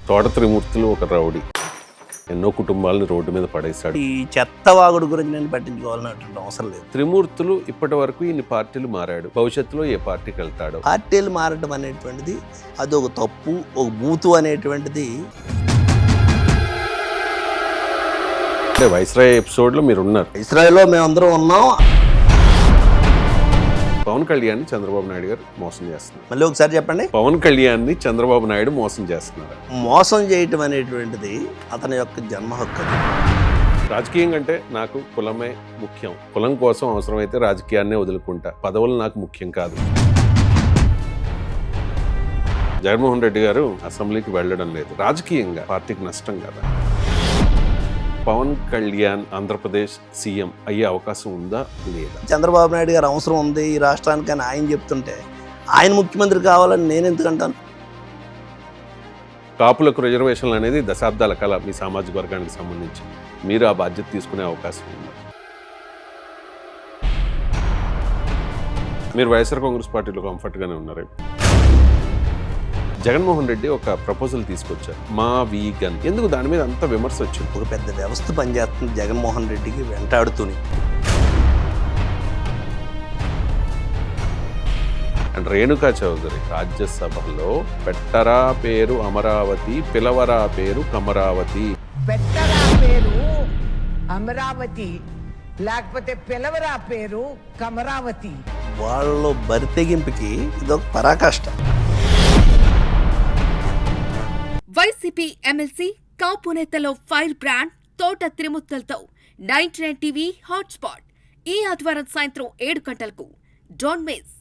తోట త్రిమూర్తులు ఒక రౌడీ, ఎన్నో కుటుంబాలను రోడ్డు మీద పడేశాడు. ఈ చెత్తవాగుడు గురించి నేను పట్టించుకోవాలన్నటువంటి అవసరం లేదు. త్రిమూర్తులు ఇప్పటి వరకు ఇన్ని పార్టీలు మారాడు, భవిష్యత్తులో ఏ పార్టీకి వెళ్తాడు? పార్టీలు మారడం అనేటువంటిది అది ఒక తప్పు, ఒక బూతు అనేటువంటిది. అంటే వైస్రాయ్ ఎపిసోడ్ లో మీరు ఉన్నారు. ఇస్రాయల్లో మేమందరం ఉన్నాం. పవన్ కళ్యాణ్ చంద్రబాబు నాయుడు గారు మోసం చేస్తున్నారు. మళ్ళీ ఒకసారి చెప్పండి. పవన్ కళ్యాణ్ చంద్రబాబు నాయుడు మోసం చేస్తున్నారు. మోసం చేయటం అనేటువంటిది అతని యొక్క జన్మ హక్కు. రాజకీయం కంటే నాకు కులమే ముఖ్యం, కులం కోసం అవసరమైతే రాజకీయాన్నే వదులుకుంటా, పదవులు నాకు ముఖ్యం కాదు. జగన్మోహన్ రెడ్డి గారు అసెంబ్లీకి వెళ్ళడం లేదు, రాజకీయంగా పార్టీకి నష్టం కదా. పవన్ కళ్యాణ్ ఆంధ్రప్రదేశ్ సీఎం అయ్యే అవకాశం ఉందా లేదా? చంద్రబాబు నాయుడు గారు అవసరం ఉంది ఈ రాష్ట్రానికి అని ఆయన చెప్తుంటే ఆయన ముఖ్యమంత్రి కావాలని నేను ఎందుకంటాను? కాపులకు రిజర్వేషన్లు అనేది దశాబ్దాల కళ. మీ సామాజిక వర్గానికి సంబంధించి మీరు ఆ బాధ్యత తీసుకునే అవకాశం ఉంది. మీరు వైఎస్ఆర్ కాంగ్రెస్ పార్టీలో కంఫర్ట్గానే ఉన్నారు. జగన్మోహన్ రెడ్డి ఒక ప్రపోజల్ తీసుకొచ్చారు, మా వీగన్. ఎందుకు దాని మీద అంత విమర్శ వచ్చింది? ఒక పెద్ద వ్యవస్థ పనిచేస్తుంది జగన్మోహన్ రెడ్డికి వెంటాడుతూనే. అండ్ రేణుకా చౌదరి రాజ్యసభలో పెట్టరా పేరు అమరావతి, పిలవరా పేరు కమరావతి. పెట్టరా పేరు అమరావతి, లేకపోతే పిలవరా పేరు కమరావతి. వాళ్ళలో బరితెగింపుకి ఇదొక పరాకాష్ట. వైసీపీ ఎమ్మెల్సీ కాపు నేతలో ఫైర్ బ్రాండ్ తోట త్రిమూర్తులతో 99 టీవీ హాట్స్పాట్ ఈ ఆదివారం సాయంత్రం 7 గంటలకు. Don't miss.